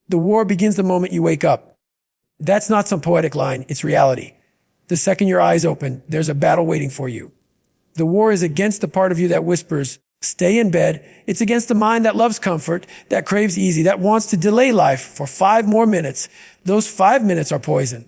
The war begins the moment you wake up. That's not some poetic line, it's reality. The second your eyes open, there's a battle waiting for you. The war is against the part of you that whispers, stay in bed. It's against the mind that loves comfort, that craves easy, that wants to delay life for 5 more minutes. Those 5 minutes are poison.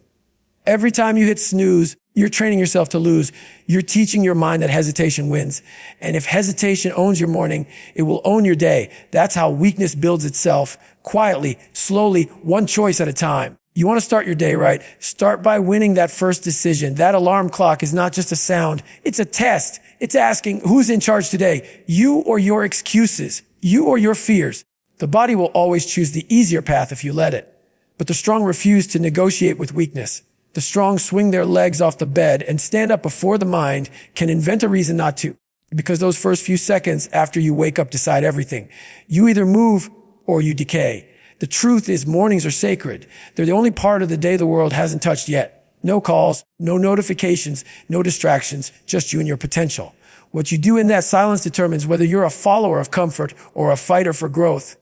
Every time you hit snooze, you're training yourself to lose. You're teaching your mind that hesitation wins. And if hesitation owns your morning, it will own your day. That's how weakness builds itself, quietly, slowly, one choice at a time. You want to start your day right? Start by winning that first decision. That alarm clock is not just a sound. It's a test. It's asking, who's in charge today? You or your excuses? You or your fears? The body will always choose the easier path if you let it. But the strong refuse to negotiate with weakness. The strong swing their legs off the bed and stand up before the mind can invent a reason not to. Because those first few seconds after you wake up decide everything. You either move or you decay. The truth is mornings are sacred. They're the only part of the day the world hasn't touched yet. No calls, no notifications, no distractions, just you and your potential. What you do in that silence determines whether you're a follower of comfort or a fighter for growth.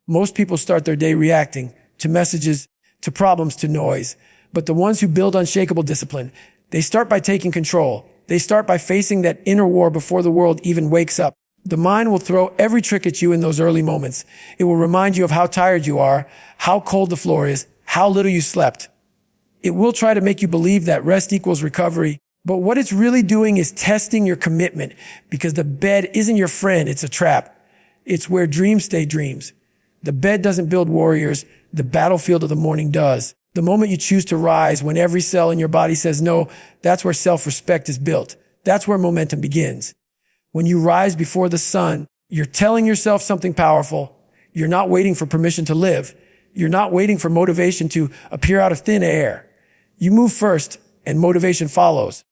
Most people start their day reacting to messages, to problems, to noise. But the ones who build unshakable discipline, they start by taking control. They start by facing that inner war before the world even wakes up. The mind will throw every trick at you in those early moments. It will remind you of how tired you are, how cold the floor is, how little you slept. It will try to make you believe that rest equals recovery. But what it's really doing is testing your commitment, because the bed isn't your friend, it's a trap. It's where dreams stay dreams. The bed doesn't build warriors, the battlefield of the morning does. The moment you choose to rise, when every cell in your body says no, that's where self-respect is built. That's where momentum begins. When you rise before the sun, you're telling yourself something powerful. You're not waiting for permission to live. You're not waiting for motivation to appear out of thin air. You move first, and motivation follows.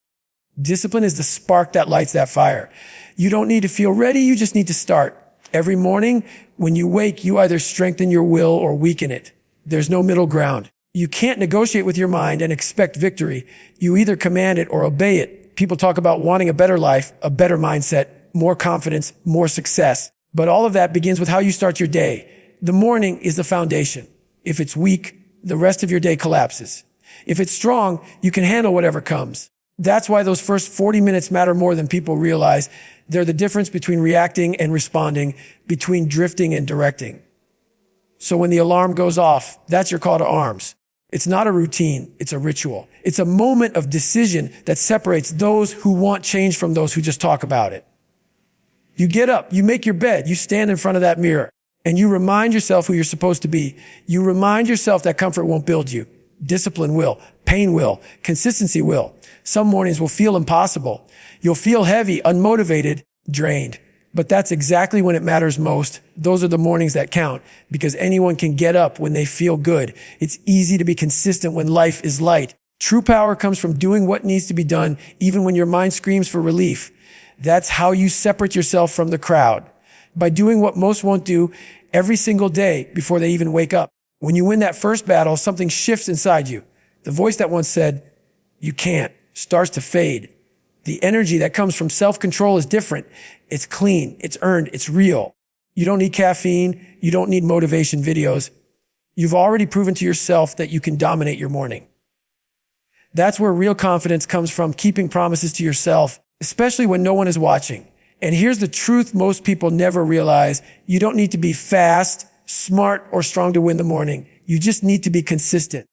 Discipline is the spark that lights that fire. You don't need to feel ready, you just need to start. Every morning, when you wake, you either strengthen your will or weaken it. There's no middle ground. You can't negotiate with your mind and expect victory. You either command it or obey it. People talk about wanting a better life, a better mindset, more confidence, more success. But all of that begins with how you start your day. The morning is the foundation. If it's weak, the rest of your day collapses. If it's strong, you can handle whatever comes. That's why those first 40 minutes matter more than people realize. They're the difference between reacting and responding, between drifting and directing. So when the alarm goes off, that's your call to arms. It's not a routine, it's a ritual. It's a moment of decision that separates those who want change from those who just talk about it. You get up, you make your bed, you stand in front of that mirror, and you remind yourself who you're supposed to be. You remind yourself that comfort won't build you. Discipline will, pain will, consistency will. Some mornings will feel impossible. You'll feel heavy, unmotivated, drained. But that's exactly when it matters most. Those are the mornings that count, because anyone can get up when they feel good. It's easy to be consistent when life is light. True power comes from doing what needs to be done, even when your mind screams for relief. That's how you separate yourself from the crowd. By doing what most won't do every single day before they even wake up. When you win that first battle, something shifts inside you. The voice that once said, "You can't," starts to fade. The energy that comes from self-control is different. It's clean, it's earned, it's real. You don't need caffeine, you don't need motivation videos. You've already proven to yourself that you can dominate your morning. That's where real confidence comes from, keeping promises to yourself, especially when no one is watching. And here's the truth most people never realize. You don't need to be fast, smart, or strong to win the morning. You just need to be consistent.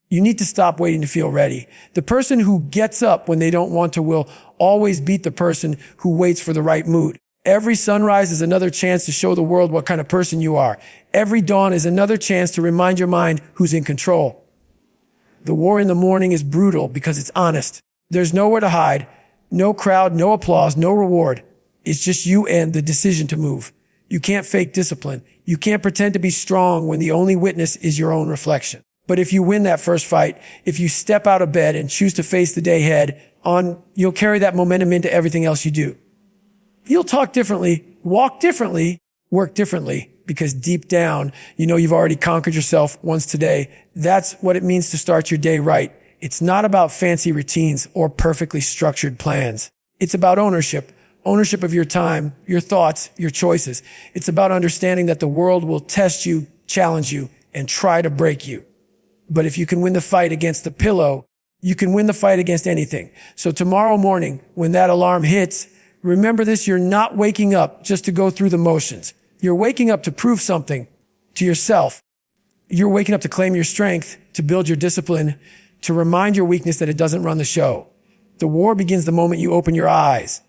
You need to stop waiting to feel ready. The person who gets up when they don't want to will always beat the person who waits for the right mood. Every sunrise is another chance to show the world what kind of person you are. Every dawn is another chance to remind your mind who's in control. The war in the morning is brutal because it's honest. There's nowhere to hide, no crowd, no applause, no reward. It's just you and the decision to move. You can't fake discipline. You can't pretend to be strong when the only witness is your own reflection. But if you win that first fight, if you step out of bed and choose to face the day head on, you'll carry that momentum into everything else you do. You'll talk differently, walk differently, work differently, because deep down, you know you've already conquered yourself once today. That's what it means to start your day right. It's not about fancy routines or perfectly structured plans. It's about ownership of your time, your thoughts, your choices. It's about understanding that the world will test you, challenge you, and try to break you. But if you can win the fight against the pillow, you can win the fight against anything. So tomorrow morning, when that alarm hits, remember this, you're not waking up just to go through the motions. You're waking up to prove something to yourself. You're waking up to claim your strength, to build your discipline, to remind your weakness that it doesn't run the show. The war begins the moment you open your eyes.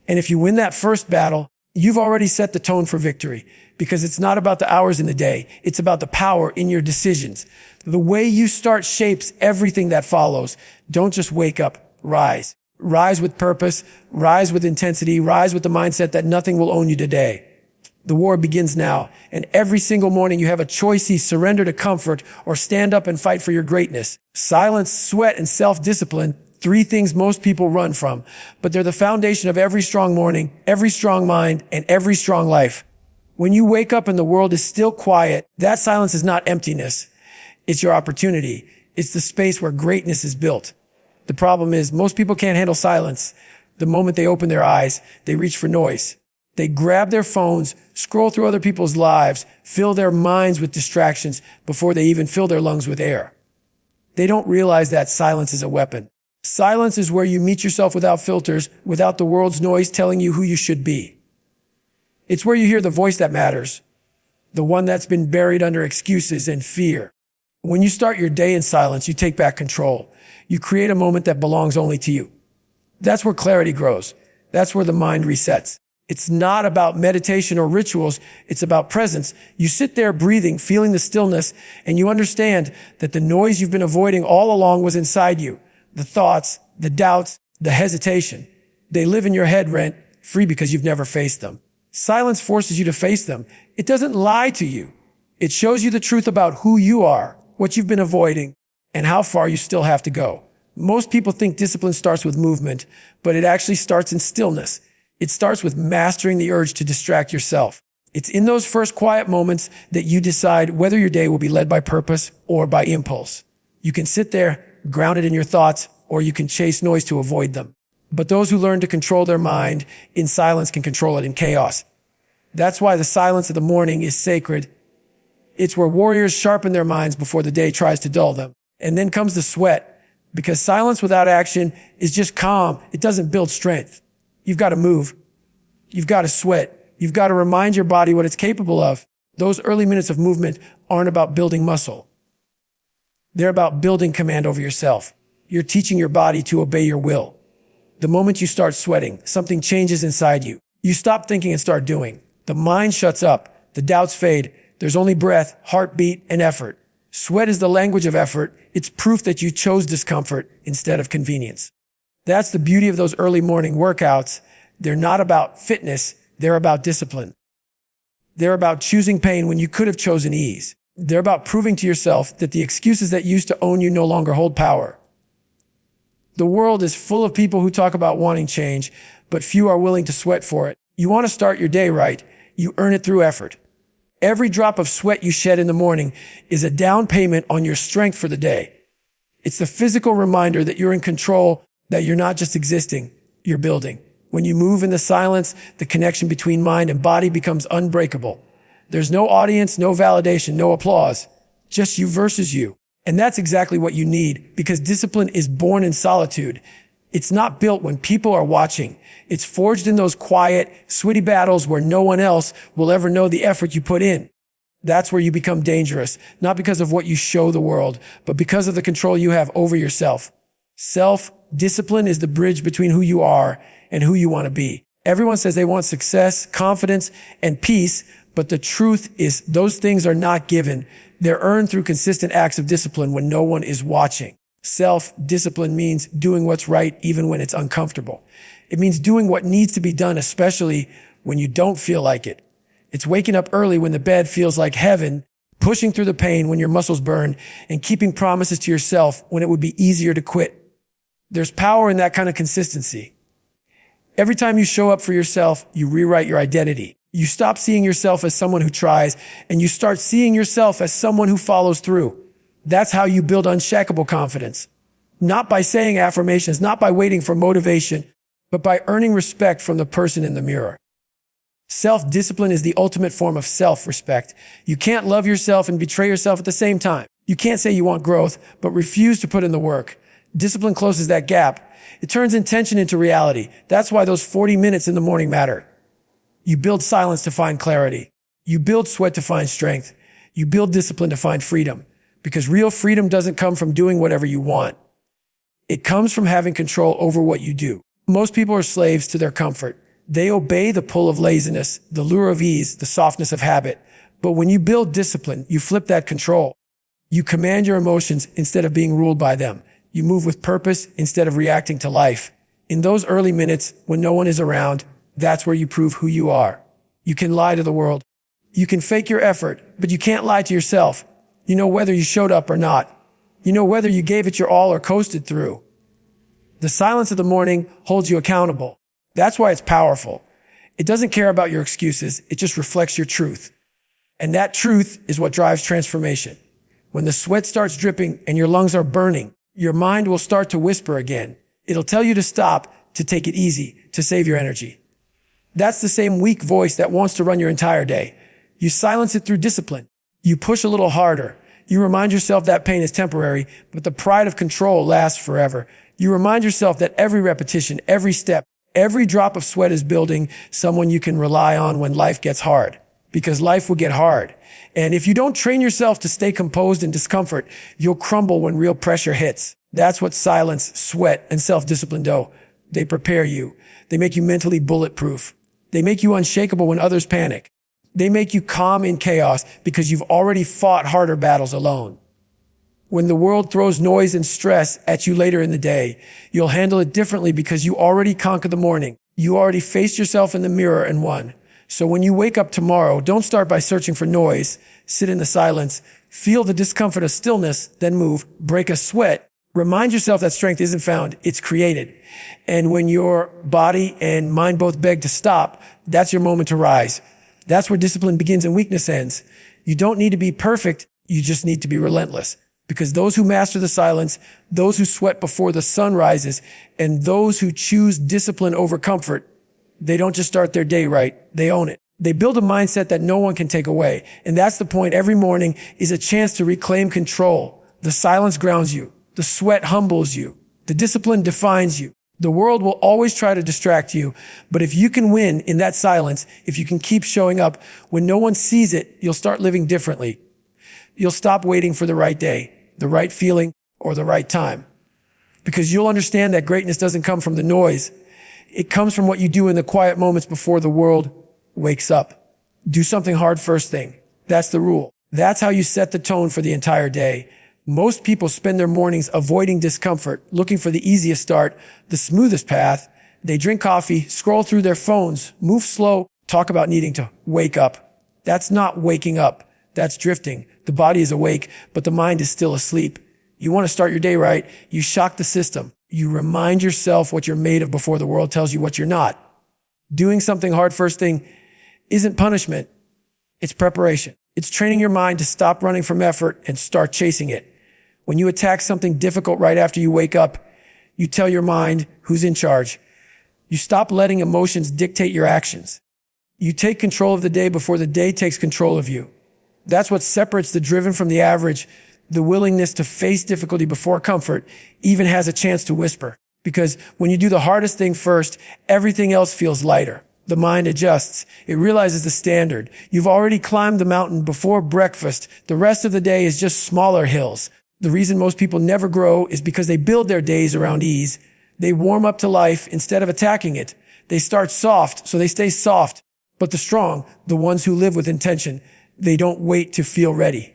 And if you win that first battle, you've already set the tone for victory, because it's not about the hours in the day. It's about the power in your decisions. The way you start shapes everything that follows. Don't just wake up, rise. Rise with purpose, rise with intensity, rise with the mindset that nothing will own you today. The war begins now, and every single morning you have a choice: to surrender to comfort or stand up and fight for your greatness. Silence, sweat, and self-discipline, 3 things most people run from, but they're the foundation of every strong morning, every strong mind, and every strong life. When you wake up and the world is still quiet, that silence is not emptiness. It's your opportunity. It's the space where greatness is built. The problem is most people can't handle silence. The moment they open their eyes, they reach for noise. They grab their phones, scroll through other people's lives, fill their minds with distractions before they even fill their lungs with air. They don't realize that silence is a weapon. Silence is where you meet yourself without filters, without the world's noise telling you who you should be. It's where you hear the voice that matters, the one that's been buried under excuses and fear. When you start your day in silence, you take back control. You create a moment that belongs only to you. That's where clarity grows. That's where the mind resets. It's not about meditation or rituals. It's about presence. You sit there breathing, feeling the stillness, and you understand that the noise you've been avoiding all along was inside you. The thoughts, the doubts, the hesitation. They live in your head rent free because you've never faced them. Silence forces you to face them. It doesn't lie to you. It shows you the truth about who you are, what you've been avoiding, and how far you still have to go. Most people think discipline starts with movement, but it actually starts in stillness. It starts with mastering the urge to distract yourself. It's in those first quiet moments that you decide whether your day will be led by purpose or by impulse. You can sit there, grounded in your thoughts, or you can chase noise to avoid them. But those who learn to control their mind in silence can control it in chaos. That's why the silence of the morning is sacred. It's where warriors sharpen their minds before the day tries to dull them. And then comes the sweat, because silence without action is just calm. It doesn't build strength. You've got to move. You've got to sweat. You've got to remind your body what it's capable of. Those early minutes of movement aren't about building muscle. They're about building command over yourself. You're teaching your body to obey your will. The moment you start sweating, something changes inside you. You stop thinking and start doing. The mind shuts up. The doubts fade. There's only breath, heartbeat, and effort. Sweat is the language of effort. It's proof that you chose discomfort instead of convenience. That's the beauty of those early morning workouts. They're not about fitness. They're about discipline. They're about choosing pain when you could have chosen ease. They're about proving to yourself that the excuses that used to own you no longer hold power. The world is full of people who talk about wanting change, but few are willing to sweat for it. You want to start your day right. You earn it through effort. Every drop of sweat you shed in the morning is a down payment on your strength for the day. It's the physical reminder that you're in control, that you're not just existing, you're building. When you move in the silence, the connection between mind and body becomes unbreakable. There's no audience, no validation, no applause, just you versus you. And that's exactly what you need, because discipline is born in solitude. It's not built when people are watching. It's forged in those quiet, sweaty battles where no one else will ever know the effort you put in. That's where you become dangerous, not because of what you show the world, but because of the control you have over yourself. Self-discipline is the bridge between who you are and who you want to be. Everyone says they want success, confidence, and peace, but the truth is those things are not given. They're earned through consistent acts of discipline when no one is watching. Self-discipline means doing what's right even when it's uncomfortable. It means doing what needs to be done, especially when you don't feel like it. It's waking up early when the bed feels like heaven, pushing through the pain when your muscles burn, and keeping promises to yourself when it would be easier to quit. There's power in that kind of consistency. Every time you show up for yourself, you rewrite your identity. You stop seeing yourself as someone who tries, and you start seeing yourself as someone who follows through. That's how you build unshakable confidence. Not by saying affirmations, not by waiting for motivation, but by earning respect from the person in the mirror. Self-discipline is the ultimate form of self-respect. You can't love yourself and betray yourself at the same time. You can't say you want growth, but refuse to put in the work. Discipline closes that gap. It turns intention into reality. That's why those 40 minutes in the morning matter. You build silence to find clarity. You build sweat to find strength. You build discipline to find freedom. Because real freedom doesn't come from doing whatever you want. It comes from having control over what you do. Most people are slaves to their comfort. They obey the pull of laziness, the lure of ease, the softness of habit. But when you build discipline, you flip that control. You command your emotions instead of being ruled by them. You move with purpose instead of reacting to life. In those early minutes, when no one is around, that's where you prove who you are. You can lie to the world. You can fake your effort, but you can't lie to yourself. You know whether you showed up or not. You know whether you gave it your all or coasted through. The silence of the morning holds you accountable. That's why it's powerful. It doesn't care about your excuses. It just reflects your truth. And that truth is what drives transformation. When the sweat starts dripping and your lungs are burning, your mind will start to whisper again. It'll tell you to stop, to take it easy, to save your energy. That's the same weak voice that wants to run your entire day. You silence it through discipline. You push a little harder. You remind yourself that pain is temporary, but the pride of control lasts forever. You remind yourself that every repetition, every step, every drop of sweat is building someone you can rely on when life gets hard. Because life will get hard. And if you don't train yourself to stay composed in discomfort, you'll crumble when real pressure hits. That's what silence, sweat, and self-discipline do. They prepare you. They make you mentally bulletproof. They make you unshakable when others panic. They make you calm in chaos because you've already fought harder battles alone. When the world throws noise and stress at you later in the day, you'll handle it differently because you already conquered the morning. You already faced yourself in the mirror and won. So when you wake up tomorrow, don't start by searching for noise. Sit in the silence, feel the discomfort of stillness, then move, break a sweat. Remind yourself that strength isn't found, it's created. And when your body and mind both beg to stop, that's your moment to rise. That's where discipline begins and weakness ends. You don't need to be perfect, you just need to be relentless. Because those who master the silence, those who sweat before the sun rises, and those who choose discipline over comfort, they don't just start their day right, they own it. They build a mindset that no one can take away. And that's the point. Every morning is a chance to reclaim control. The silence grounds you. The sweat humbles you. The discipline defines you. The world will always try to distract you. But if you can win in that silence, if you can keep showing up when no one sees it, you'll start living differently. You'll stop waiting for the right day, the right feeling, or the right time. Because you'll understand that greatness doesn't come from the noise. It comes from what you do in the quiet moments before the world wakes up. Do something hard first thing. That's the rule. That's how you set the tone for the entire day. Most people spend their mornings avoiding discomfort, looking for the easiest start, the smoothest path. They drink coffee, scroll through their phones, move slow, talk about needing to wake up. That's not waking up. That's drifting. The body is awake, but the mind is still asleep. You want to start your day right, you shock the system. You remind yourself what you're made of before the world tells you what you're not. Doing something hard first thing isn't punishment. It's preparation. It's training your mind to stop running from effort and start chasing it. When you attack something difficult right after you wake up, you tell your mind who's in charge. You stop letting emotions dictate your actions. You take control of the day before the day takes control of you. That's what separates the driven from the average. The willingness to face difficulty before comfort even has a chance to whisper. Because when you do the hardest thing first, everything else feels lighter. The mind adjusts. It realizes the standard. You've already climbed the mountain before breakfast. The rest of the day is just smaller hills. The reason most people never grow is because they build their days around ease. They warm up to life instead of attacking it. They start soft, so they stay soft. But the strong, the ones who live with intention, they don't wait to feel ready.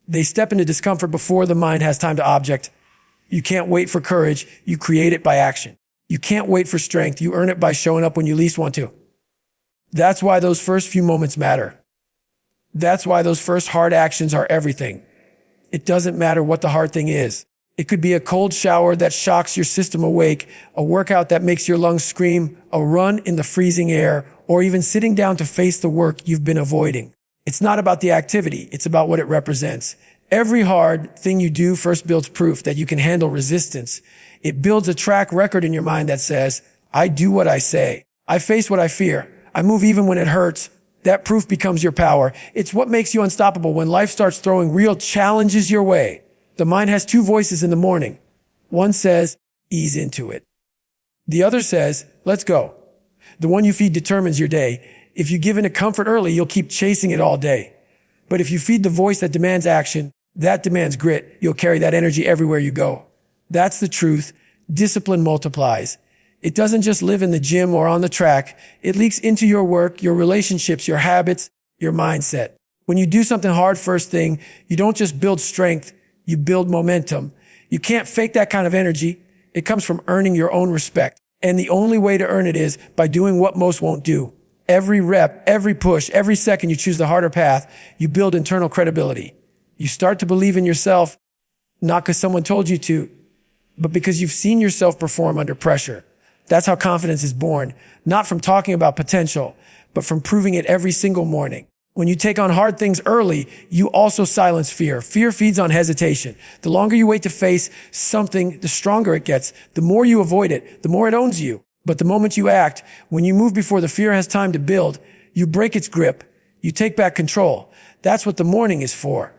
They step into discomfort before the mind has time to object. You can't wait for courage. You create it by action. You can't wait for strength. You earn it by showing up when you least want to. That's why those first few moments matter. That's why those first hard actions are everything. It doesn't matter what the hard thing is. It could be a cold shower that shocks your system awake, a workout that makes your lungs scream, a run in the freezing air, or even sitting down to face the work you've been avoiding. It's not about the activity. It's about what it represents. Every hard thing you do first builds proof that you can handle resistance. It builds a track record in your mind that says, I do what I say. I face what I fear. I move even when it hurts. That proof becomes your power. It's what makes you unstoppable when life starts throwing real challenges your way. The mind has two voices in the morning. One says, ease into it. The other says, let's go. The one you feed determines your day. If you give in to comfort early, you'll keep chasing it all day. But if you feed the voice that demands action, that demands grit, you'll carry that energy everywhere you go. That's the truth. Discipline multiplies. It doesn't just live in the gym or on the track. It leaks into your work, your relationships, your habits, your mindset. When you do something hard first thing, you don't just build strength, you build momentum. You can't fake that kind of energy. It comes from earning your own respect. And the only way to earn it is by doing what most won't do. Every rep, every push, every second you choose the harder path, you build internal credibility. You start to believe in yourself, not because someone told you to, but because you've seen yourself perform under pressure. That's how confidence is born, not from talking about potential, but from proving it every single morning. When you take on hard things early, you also silence fear. Fear feeds on hesitation. The longer you wait to face something, the stronger it gets. The more you avoid it, the more it owns you. But the moment you act, when you move before the fear has time to build, you break its grip. You take back control. That's what the morning is for.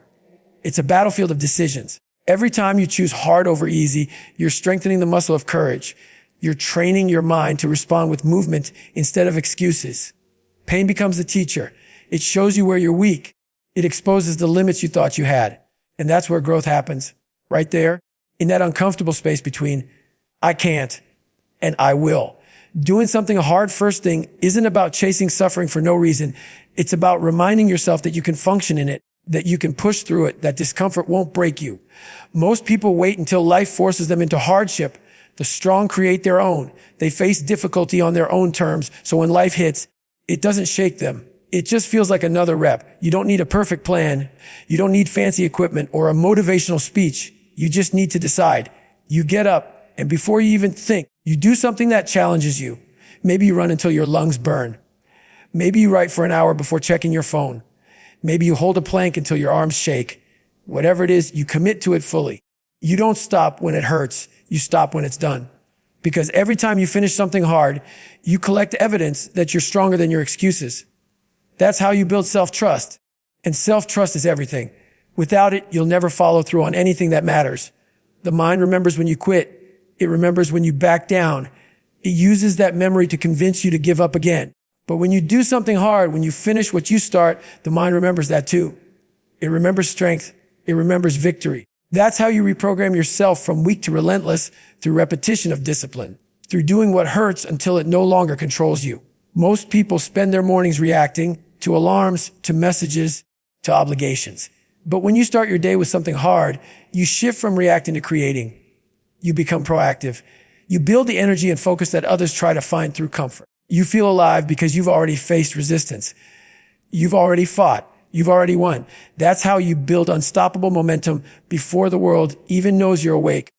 It's a battlefield of decisions. Every time you choose hard over easy, you're strengthening the muscle of courage. You're training your mind to respond with movement instead of excuses. Pain becomes the teacher. It shows you where you're weak. It exposes the limits you thought you had. And that's where growth happens. Right there, in that uncomfortable space between I can't and I will. Doing something hard first thing isn't about chasing suffering for no reason. It's about reminding yourself that you can function in it, that you can push through it, that discomfort won't break you. Most people wait until life forces them into hardship. The strong create their own. They face difficulty on their own terms. So when life hits, it doesn't shake them. It just feels like another rep. You don't need a perfect plan. You don't need fancy equipment or a motivational speech. You just need to decide. You get up, and before you even think, you do something that challenges you. Maybe you run until your lungs burn. Maybe you write for an hour before checking your phone. Maybe you hold a plank until your arms shake. Whatever it is, you commit to it fully. You don't stop when it hurts. You stop when it's done. Because every time you finish something hard, you collect evidence that you're stronger than your excuses. That's how you build self-trust. And self-trust is everything. Without it, you'll never follow through on anything that matters. The mind remembers when you quit. It remembers when you back down. It uses that memory to convince you to give up again. But when you do something hard, when you finish what you start, the mind remembers that too. It remembers strength. It remembers victory. That's how you reprogram yourself from weak to relentless through repetition of discipline, through doing what hurts until it no longer controls you. Most people spend their mornings reacting to alarms, to messages, to obligations. But when you start your day with something hard, you shift from reacting to creating. You become proactive. You build the energy and focus that others try to find through comfort. You feel alive because you've already faced resistance. You've already fought. You've already won. That's how you build unstoppable momentum before the world even knows you're awake.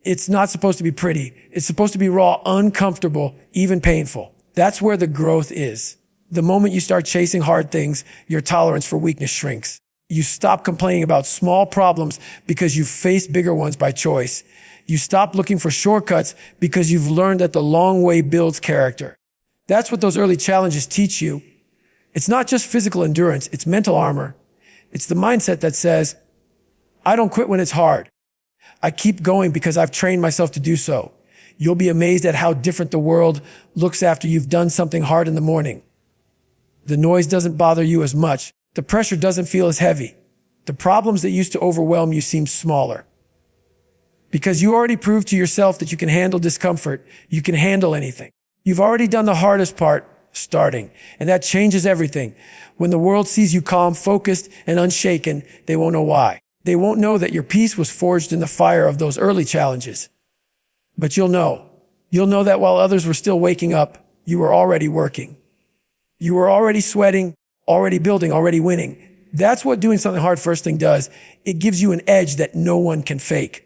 It's not supposed to be pretty. It's supposed to be raw, uncomfortable, even painful. That's where the growth is. The moment you start chasing hard things, your tolerance for weakness shrinks. You stop complaining about small problems because you've faced bigger ones by choice. You stop looking for shortcuts because you've learned that the long way builds character. That's what those early challenges teach you. It's not just physical endurance, it's mental armor. It's the mindset that says, I don't quit when it's hard. I keep going because I've trained myself to do so. You'll be amazed at how different the world looks after you've done something hard in the morning. The noise doesn't bother you as much. The pressure doesn't feel as heavy. The problems that used to overwhelm you seem smaller. Because you already proved to yourself that you can handle discomfort. You can handle anything. You've already done the hardest part, starting. And that changes everything. When the world sees you calm, focused, and unshaken, they won't know why. They won't know that your peace was forged in the fire of those early challenges. But you'll know. You'll know that while others were still waking up, you were already working. You were already sweating, already building, already winning. That's what doing something hard first thing does. It gives you an edge that no one can fake.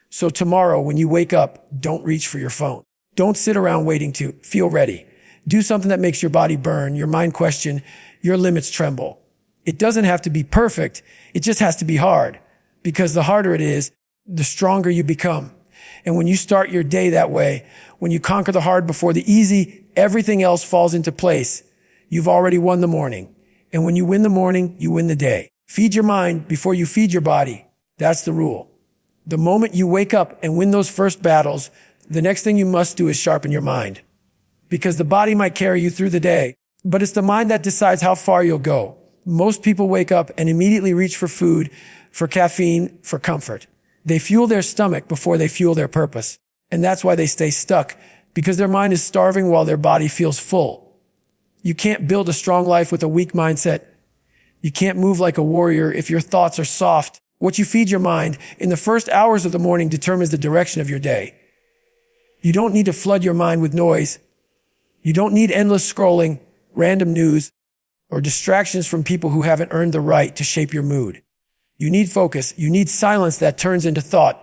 So tomorrow, when you wake up, don't reach for your phone. Don't sit around waiting to feel ready. Do something that makes your body burn, your mind question, your limits tremble. It doesn't have to be perfect. It just has to be hard. Because the harder it is, the stronger you become. And when you start your day that way, when you conquer the hard before the easy, everything else falls into place. You've already won the morning. And when you win the morning, you win the day. Feed your mind before you feed your body. That's the rule. The moment you wake up and win those first battles, the next thing you must do is sharpen your mind. Because the body might carry you through the day, but it's the mind that decides how far you'll go. Most people wake up and immediately reach for food, for caffeine, for comfort. They fuel their stomach before they fuel their purpose. And that's why they stay stuck, because their mind is starving while their body feels full. You can't build a strong life with a weak mindset. You can't move like a warrior if your thoughts are soft. What you feed your mind in the first hours of the morning determines the direction of your day. You don't need to flood your mind with noise. You don't need endless scrolling, random news, or distractions from people who haven't earned the right to shape your mood. You need focus. You need silence that turns into thought.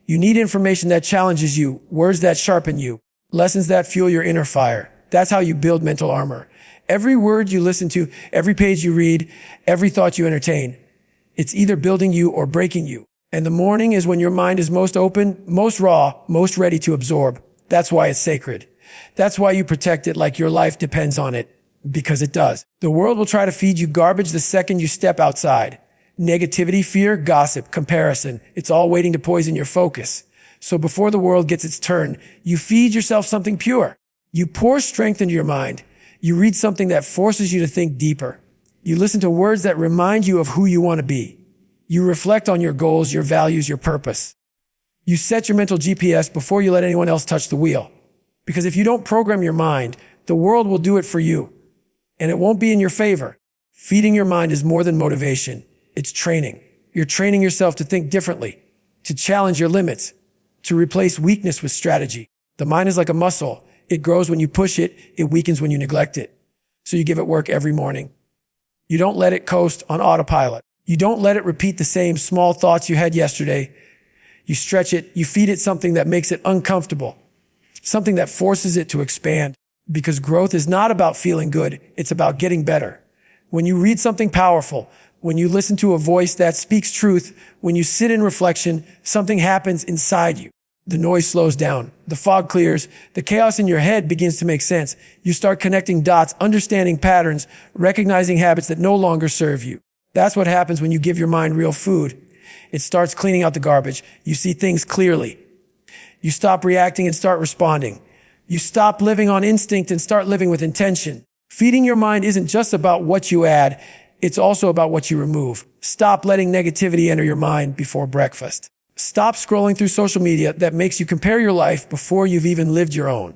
You need information that challenges you, words that sharpen you, lessons that fuel your inner fire. That's how you build mental armor. Every word you listen to, every page you read, every thought you entertain, it's either building you or breaking you. And the morning is when your mind is most open, most raw, most ready to absorb. That's why it's sacred. That's why you protect it like your life depends on it, because it does. The world will try to feed you garbage the second you step outside. Negativity, fear, gossip, comparison. It's all waiting to poison your focus. So before the world gets its turn, you feed yourself something pure. You pour strength into your mind. You read something that forces you to think deeper. You listen to words that remind you of who you want to be. You reflect on your goals, your values, your purpose. You set your mental GPS before you let anyone else touch the wheel. Because if you don't program your mind, the world will do it for you. And it won't be in your favor. Feeding your mind is more than motivation. It's training. You're training yourself to think differently, to challenge your limits, to replace weakness with strategy. The mind is like a muscle. It grows when you push it. It weakens when you neglect it. So you give it work every morning. You don't let it coast on autopilot. You don't let it repeat the same small thoughts you had yesterday. You stretch it. You feed it something that makes it uncomfortable, something that forces it to expand. Because growth is not about feeling good. It's about getting better. When you read something powerful, when you listen to a voice that speaks truth, when you sit in reflection, something happens inside you. The noise slows down. The fog clears. The chaos in your head begins to make sense. You start connecting dots, understanding patterns, recognizing habits that no longer serve you. That's what happens when you give your mind real food. It starts cleaning out the garbage. You see things clearly. You stop reacting and start responding. You stop living on instinct and start living with intention. Feeding your mind isn't just about what you add. It's also about what you remove. Stop letting negativity enter your mind before breakfast. Stop scrolling through social media that makes you compare your life before you've even lived your own.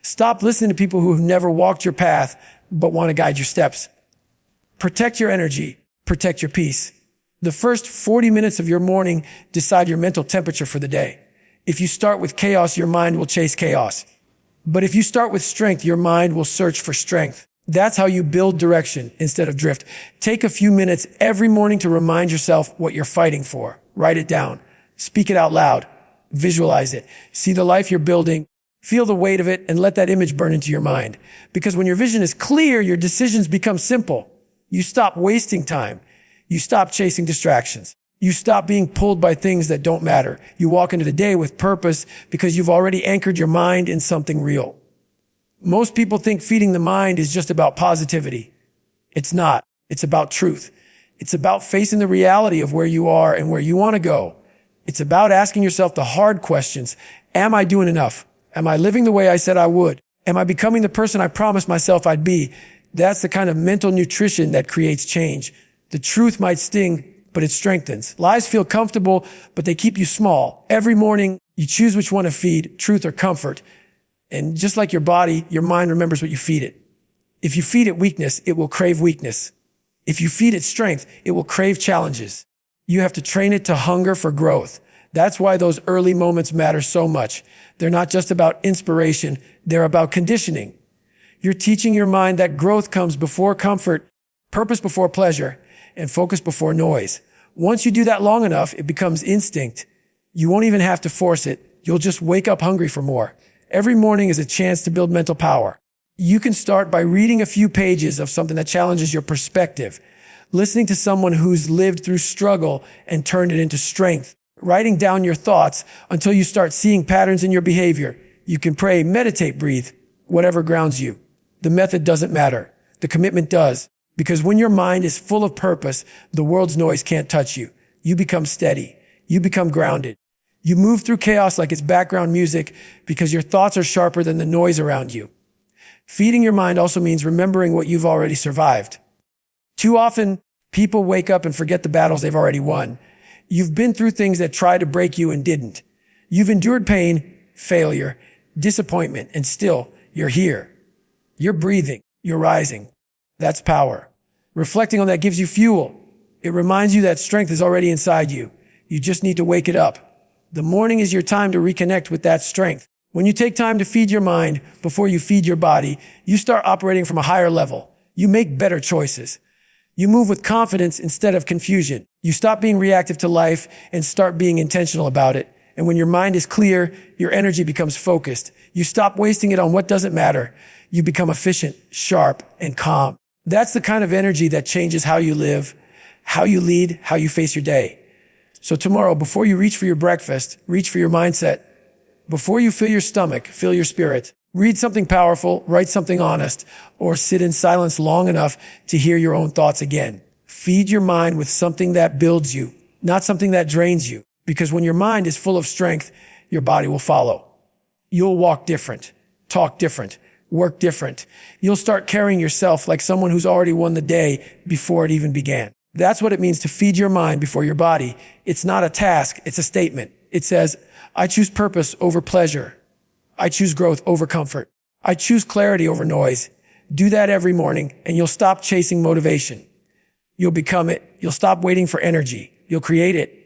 Stop listening to people who have never walked your path but want to guide your steps. Protect your energy. Protect your peace. The first 40 minutes of your morning decide your mental temperature for the day. If you start with chaos, your mind will chase chaos. But if you start with strength, your mind will search for strength. That's how you build direction instead of drift. Take a few minutes every morning to remind yourself what you're fighting for. Write it down. Speak it out loud. Visualize it. See the life you're building. Feel the weight of it and let that image burn into your mind. Because when your vision is clear, your decisions become simple. You stop wasting time. You stop chasing distractions. You stop being pulled by things that don't matter. You walk into the day with purpose because you've already anchored your mind in something real. Most people think feeding the mind is just about positivity. It's not. It's about truth. It's about facing the reality of where you are and where you want to go. It's about asking yourself the hard questions. Am I doing enough? Am I living the way I said I would? Am I becoming the person I promised myself I'd be? That's the kind of mental nutrition that creates change. The truth might sting, but it strengthens. Lies feel comfortable, but they keep you small. Every morning, you choose which one to feed, truth or comfort. And just like your body, your mind remembers what you feed it. If you feed it weakness, it will crave weakness. If you feed it strength, it will crave challenges. You have to train it to hunger for growth. That's why those early moments matter so much. They're not just about inspiration. They're about conditioning. You're teaching your mind that growth comes before comfort, purpose before pleasure, and focus before noise. Once you do that long enough, it becomes instinct. You won't even have to force it. You'll just wake up hungry for more. Every morning is a chance to build mental power. You can start by reading a few pages of something that challenges your perspective, listening to someone who's lived through struggle and turned it into strength, writing down your thoughts until you start seeing patterns in your behavior. You can pray, meditate, breathe, whatever grounds you. The method doesn't matter. The commitment does. Because when your mind is full of purpose, the world's noise can't touch you. You become steady. You become grounded. You move through chaos like it's background music because your thoughts are sharper than the noise around you. Feeding your mind also means remembering what you've already survived. Too often, people wake up and forget the battles they've already won. You've been through things that tried to break you and didn't. You've endured pain, failure, disappointment, and still, you're here. You're breathing. You're rising. That's power. Reflecting on that gives you fuel. It reminds you that strength is already inside you. You just need to wake it up. The morning is your time to reconnect with that strength. When you take time to feed your mind before you feed your body, you start operating from a higher level. You make better choices. You move with confidence instead of confusion. You stop being reactive to life and start being intentional about it. And when your mind is clear, your energy becomes focused. You stop wasting it on what doesn't matter. You become efficient, sharp, and calm. That's the kind of energy that changes how you live, how you lead, how you face your day. So tomorrow, before you reach for your breakfast, reach for your mindset. Before you fill your stomach, fill your spirit. Read something powerful, write something honest, or sit in silence long enough to hear your own thoughts again. Feed your mind with something that builds you, not something that drains you. Because when your mind is full of strength, your body will follow. You'll walk different, talk different, work different. You'll start carrying yourself like someone who's already won the day before it even began. That's what it means to feed your mind before your body. It's not a task, it's a statement. It says, I choose purpose over pleasure. I choose growth over comfort. I choose clarity over noise. Do that every morning and you'll stop chasing motivation. You'll become it. You'll stop waiting for energy. You'll create it.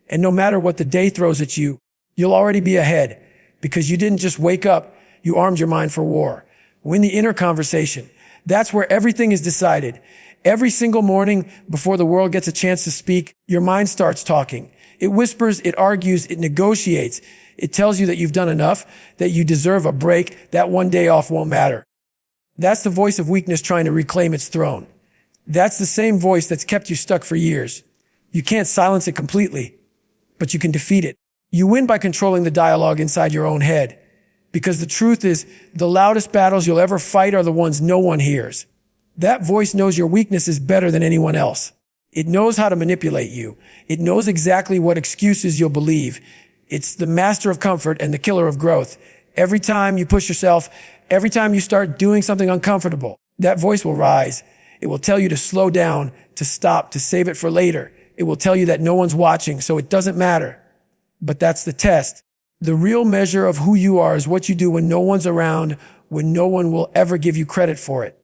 And no matter what the day throws at you, you'll already be ahead because you didn't just wake up, you armed your mind for war. Win the inner conversation. That's where everything is decided. Every single morning before the world gets a chance to speak, your mind starts talking. It whispers, it argues, it negotiates. It tells you that you've done enough, that you deserve a break, that one day off won't matter. That's the voice of weakness trying to reclaim its throne. That's the same voice that's kept you stuck for years. You can't silence it completely, but you can defeat it. You win by controlling the dialogue inside your own head. Because the truth is, the loudest battles you'll ever fight are the ones no one hears. That voice knows your weakness is better than anyone else. It knows how to manipulate you. It knows exactly what excuses you'll believe. It's the master of comfort and the killer of growth. Every time you push yourself, every time you start doing something uncomfortable, that voice will rise. It will tell you to slow down, to stop, to save it for later. It will tell you that no one's watching, so it doesn't matter. But that's the test. The real measure of who you are is what you do when no one's around, when no one will ever give you credit for it.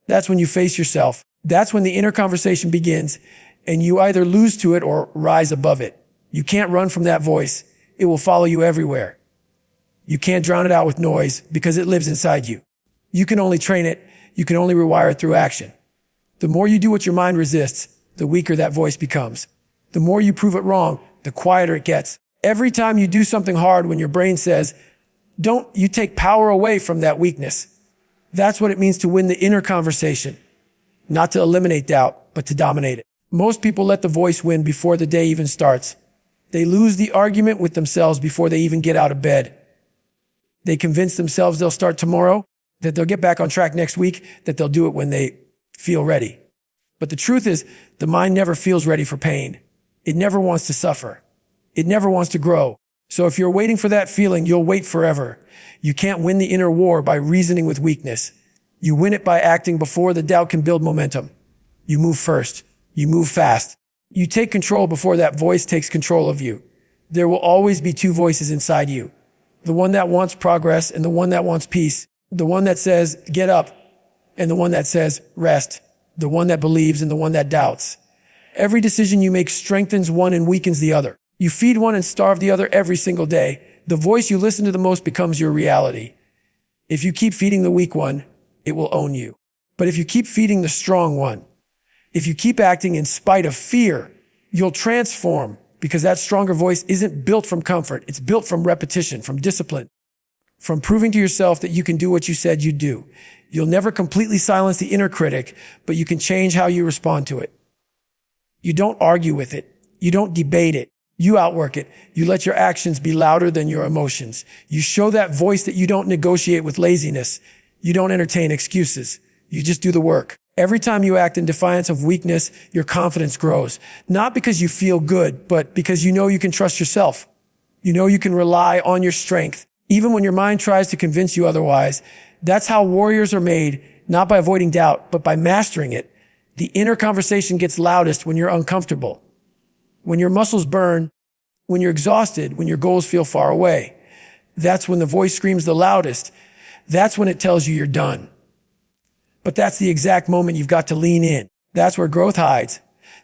That's when you face yourself. That's when the inner conversation begins, and you either lose to it or rise above it. You can't run from that voice. It will follow you everywhere. You can't drown it out with noise because it lives inside you. You can only train it. You can only rewire it through action. The more you do what your mind resists, the weaker that voice becomes. The more you prove it wrong, the quieter it gets. Every time you do something hard when your brain says, don't, you take power away from that weakness. That's what it means to win the inner conversation. Not to eliminate doubt, but to dominate it. Most people let the voice win before the day even starts. They lose the argument with themselves before they even get out of bed. They convince themselves they'll start tomorrow, that they'll get back on track next week, that they'll do it when they feel ready. But the truth is, the mind never feels ready for pain. It never wants to suffer. It never wants to grow. So if you're waiting for that feeling, you'll wait forever. You can't win the inner war by reasoning with weakness. You win it by acting before the doubt can build momentum. You move first. You move fast. You take control before that voice takes control of you. There will always be two voices inside you. The one that wants progress and the one that wants peace. The one that says, get up, and the one that says, rest. The one that believes and the one that doubts. Every decision you make strengthens one and weakens the other. You feed one and starve the other every single day. The voice you listen to the most becomes your reality. If you keep feeding the weak one, it will own you. But if you keep feeding the strong one, if you keep acting in spite of fear, you'll transform because that stronger voice isn't built from comfort. It's built from repetition, from discipline, from proving to yourself that you can do what you said you'd do. You'll never completely silence the inner critic, but you can change how you respond to it. You don't argue with it. You don't debate it. You outwork it. You let your actions be louder than your emotions. You show that voice that you don't negotiate with laziness. You don't entertain excuses. You just do the work. Every time you act in defiance of weakness, your confidence grows. Not because you feel good, but because you know you can trust yourself. You know you can rely on your strength, even when your mind tries to convince you otherwise. That's how warriors are made, not by avoiding doubt, but by mastering it. The inner conversation gets loudest when you're uncomfortable, when your muscles burn, when you're exhausted, when your goals feel far away. That's when the voice screams the loudest. That's when it tells you you're done. But that's the exact moment you've got to lean in. That's where growth hides.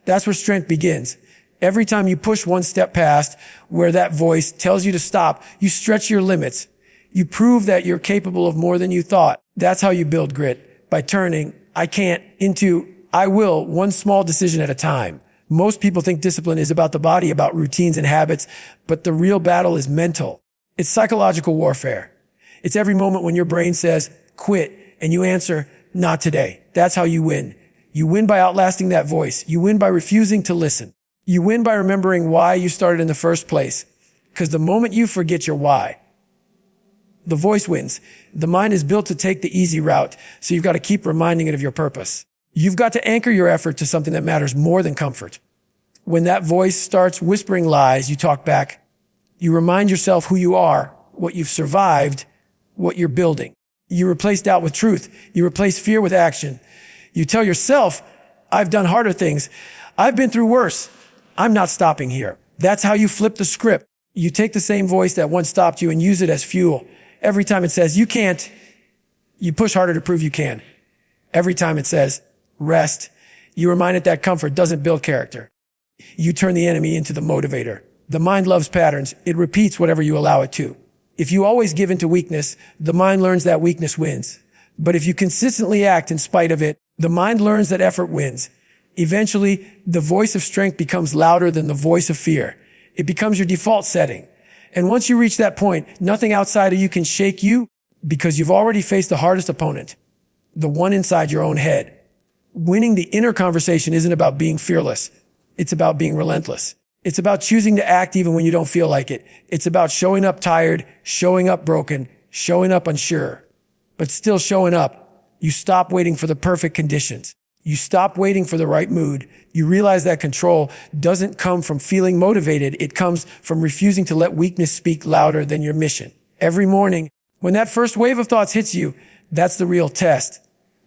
That's where strength begins. Every time you push one step past where that voice tells you to stop, you stretch your limits. You prove that you're capable of more than you thought. That's how you build grit, by turning "I can't" into "I will," one small decision at a time. Most people think discipline is about the body, about routines and habits, but the real battle is mental. It's psychological warfare. It's every moment when your brain says, "Quit," and you answer, "Not today." That's how you win. You win by outlasting that voice. You win by refusing to listen. You win by remembering why you started in the first place. Because the moment you forget your why, the voice wins. The mind is built to take the easy route, so you've got to keep reminding it of your purpose. You've got to anchor your effort to something that matters more than comfort. When that voice starts whispering lies, you talk back. You remind yourself who you are, what you've survived, what you're building. You replace doubt with truth. You replace fear with action. You tell yourself, "I've done harder things. I've been through worse. I'm not stopping here." That's how you flip the script. You take the same voice that once stopped you and use it as fuel. Every time it says, "You can't," you push harder to prove you can. Every time it says, "Rest," you remind it that comfort doesn't build character. You turn the enemy into the motivator. The mind loves patterns. It repeats whatever you allow it to. If you always give into weakness, the mind learns that weakness wins. But if you consistently act in spite of it, the mind learns that effort wins. Eventually, the voice of strength becomes louder than the voice of fear. It becomes your default setting. And once you reach that point, nothing outside of you can shake you, because you've already faced the hardest opponent, the one inside your own head. Winning the inner conversation isn't about being fearless. It's about being relentless. It's about choosing to act even when you don't feel like it. It's about showing up tired, showing up broken, showing up unsure, but still showing up. You stop waiting for the perfect conditions. You stop waiting for the right mood. You realize that control doesn't come from feeling motivated. It comes from refusing to let weakness speak louder than your mission. Every morning, when that first wave of thoughts hits you, that's the real test.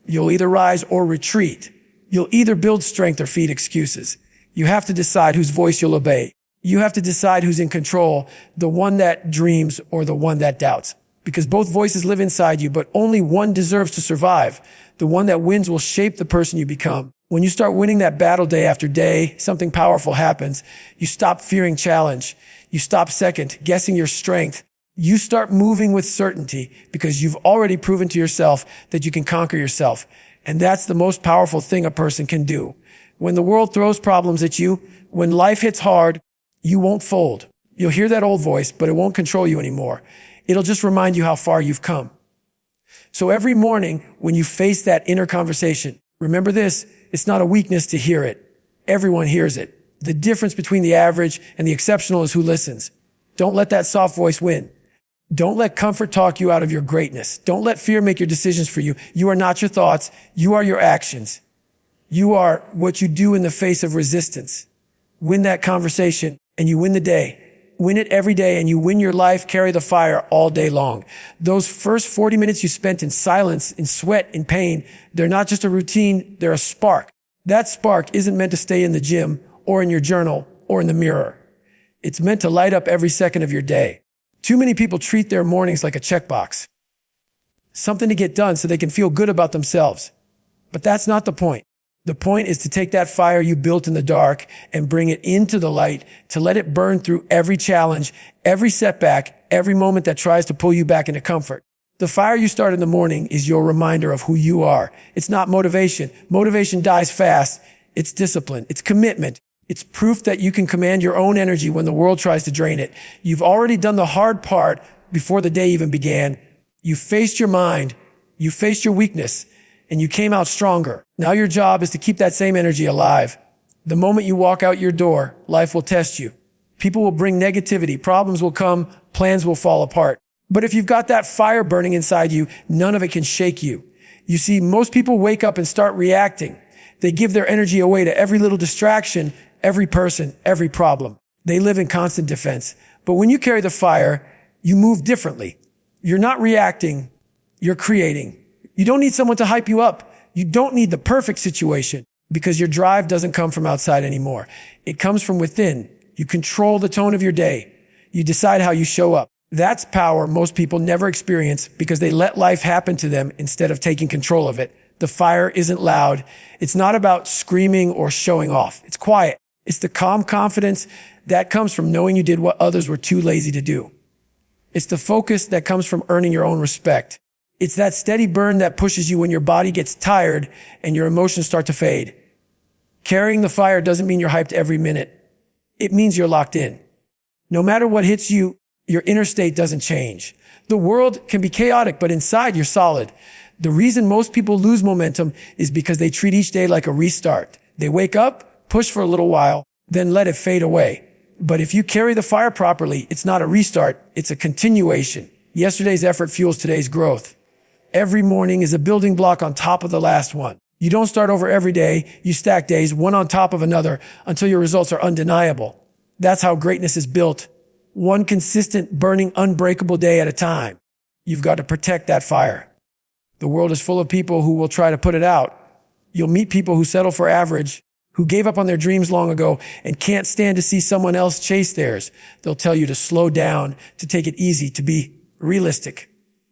You'll either rise or retreat. You'll either build strength or feed excuses. You have to decide whose voice you'll obey. You have to decide who's in control, the one that dreams or the one that doubts. Because both voices live inside you, but only one deserves to survive. The one that wins will shape the person you become. When you start winning that battle day after day, something powerful happens. You stop fearing challenge. You stop second guessing your strength. You start moving with certainty because you've already proven to yourself that you can conquer yourself. And that's the most powerful thing a person can do. When the world throws problems at you, when life hits hard, you won't fold. You'll hear that old voice, but it won't control you anymore. It'll just remind you how far you've come. So every morning when you face that inner conversation, remember this, it's not a weakness to hear it. Everyone hears it. The difference between the average and the exceptional is who listens. Don't let that soft voice win. Don't let comfort talk you out of your greatness. Don't let fear make your decisions for you. You are not your thoughts. You are your actions. You are what you do in the face of resistance. Win that conversation and you win the day. Win it every day and you win your life. Carry the fire all day long. Those first 40 minutes you spent in silence, in sweat, in pain, they're not just a routine, they're a spark. That spark isn't meant to stay in the gym or in your journal or in the mirror. It's meant to light up every second of your day. Too many people treat their mornings like a checkbox. Something to get done so they can feel good about themselves. But that's not the point. The point is to take that fire you built in the dark and bring it into the light, to let it burn through every challenge, every setback, every moment that tries to pull you back into comfort. The fire you start in the morning is your reminder of who you are. It's not motivation. Motivation dies fast. It's discipline. It's commitment. It's proof that you can command your own energy when the world tries to drain it. You've already done the hard part before the day even began. You faced your mind. You faced your weakness. And you came out stronger. Now your job is to keep that same energy alive. The moment you walk out your door, life will test you. People will bring negativity. Problems will come. Plans will fall apart. But if you've got that fire burning inside you, none of it can shake you. You see, most people wake up and start reacting. They give their energy away to every little distraction, every person, every problem. They live in constant defense. But when you carry the fire, you move differently. You're not reacting. You're creating. You don't need someone to hype you up. You don't need the perfect situation because your drive doesn't come from outside anymore. It comes from within. You control the tone of your day. You decide how you show up. That's power most people never experience because they let life happen to them instead of taking control of it. The fire isn't loud. It's not about screaming or showing off. It's quiet. It's the calm confidence that comes from knowing you did what others were too lazy to do. It's the focus that comes from earning your own respect. It's that steady burn that pushes you when your body gets tired and your emotions start to fade. Carrying the fire doesn't mean you're hyped every minute. It means you're locked in. No matter what hits you, your inner state doesn't change. The world can be chaotic, but inside you're solid. The reason most people lose momentum is because they treat each day like a restart. They wake up, push for a little while, then let it fade away. But if you carry the fire properly, it's not a restart, it's a continuation. Yesterday's effort fuels today's growth. Every morning is a building block on top of the last one. You don't start over every day, you stack days one on top of another until your results are undeniable. That's how greatness is built. One consistent, burning, unbreakable day at a time. You've got to protect that fire. The world is full of people who will try to put it out. You'll meet people who settle for average, who gave up on their dreams long ago and can't stand to see someone else chase theirs. They'll tell you to slow down, to take it easy, to be realistic.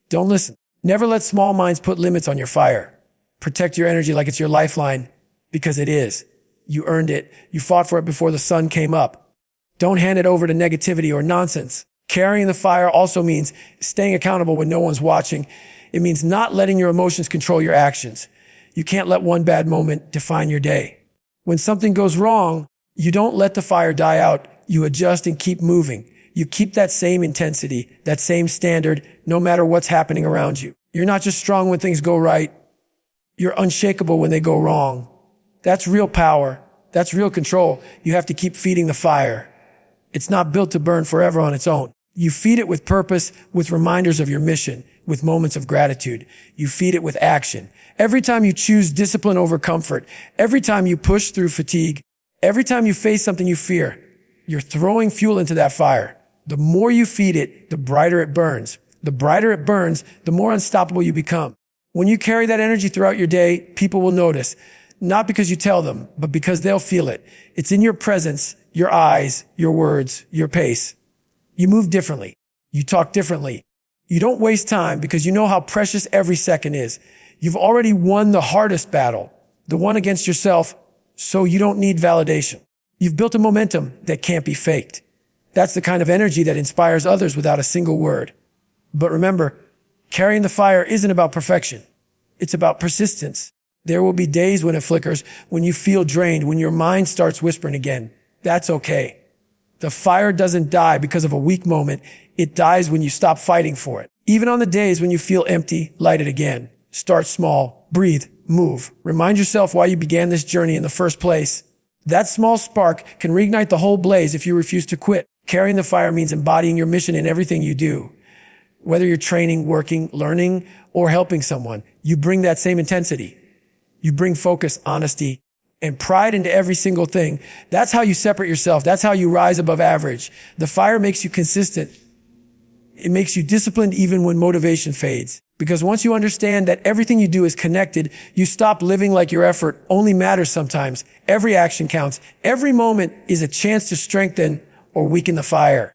Don't listen. Never let small minds put limits on your fire. Protect your energy like it's your lifeline, because it is. You earned it. You fought for it before the sun came up. Don't hand it over to negativity or nonsense. Carrying the fire also means staying accountable when no one's watching. It means not letting your emotions control your actions. You can't let one bad moment define your day. When something goes wrong, you don't let the fire die out. You adjust and keep moving. You keep that same intensity, that same standard, no matter what's happening around you. You're not just strong when things go right. You're unshakable when they go wrong. That's real power. That's real control. You have to keep feeding the fire. It's not built to burn forever on its own. You feed it with purpose, with reminders of your mission, with moments of gratitude. You feed it with action. Every time you choose discipline over comfort, every time you push through fatigue, every time you face something you fear, you're throwing fuel into that fire. The more you feed it, the brighter it burns. The brighter it burns, the more unstoppable you become. When you carry that energy throughout your day, people will notice. Not because you tell them, but because they'll feel it. It's in your presence, your eyes, your words, your pace. You move differently. You talk differently. You don't waste time because you know how precious every second is. You've already won the hardest battle, the one against yourself, so you don't need validation. You've built a momentum that can't be faked. That's the kind of energy that inspires others without a single word. But remember, carrying the fire isn't about perfection. It's about persistence. There will be days when it flickers, when you feel drained, when your mind starts whispering again. That's okay. The fire doesn't die because of a weak moment. It dies when you stop fighting for it. Even on the days when you feel empty, light it again. Start small, breathe, move. Remind yourself why you began this journey in the first place. That small spark can reignite the whole blaze if you refuse to quit. Carrying the fire means embodying your mission in everything you do. Whether you're training, working, learning, or helping someone, you bring that same intensity. You bring focus, honesty, and pride into every single thing. That's how you separate yourself. That's how you rise above average. The fire makes you consistent. It makes you disciplined even when motivation fades. Because once you understand that everything you do is connected, you stop living like your effort only matters sometimes. Every action counts. Every moment is a chance to strengthen or weaken the fire.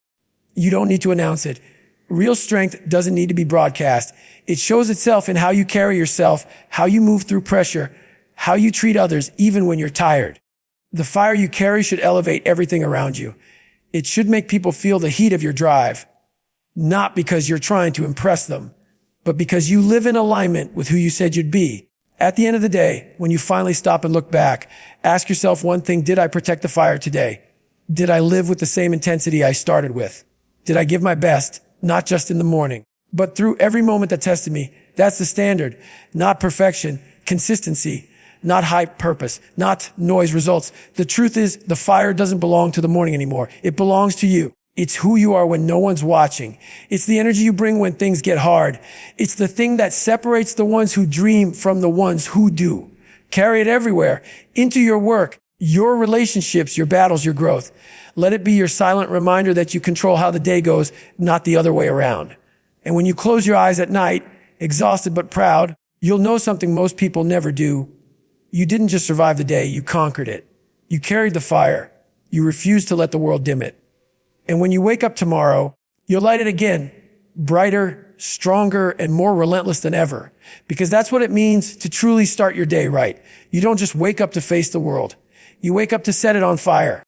You don't need to announce it. Real strength doesn't need to be broadcast. It shows itself in how you carry yourself, how you move through pressure, how you treat others, even when you're tired. The fire you carry should elevate everything around you. It should make people feel the heat of your drive, not because you're trying to impress them, but because you live in alignment with who you said you'd be. At the end of the day, when you finally stop and look back, ask yourself one thing: did I protect the fire today? Did I live with the same intensity I started with? Did I give my best, not just in the morning, but through every moment that tested me? That's the standard, not perfection, consistency. not hype purpose, not noise results. The truth is the fire doesn't belong to the morning anymore. It belongs to you. It's who you are when no one's watching. It's the energy you bring when things get hard. It's the thing that separates the ones who dream from the ones who do. Carry it everywhere, into your work, your relationships, your battles, your growth. Let it be your silent reminder that you control how the day goes, not the other way around. And when you close your eyes at night, exhausted but proud, you'll know something most people never do. You didn't just survive the day, you conquered it. You carried the fire. You refused to let the world dim it. And when you wake up tomorrow, you'll light it again, brighter, stronger, and more relentless than ever. Because that's what it means to truly start your day right. You don't just wake up to face the world. You wake up to set it on fire.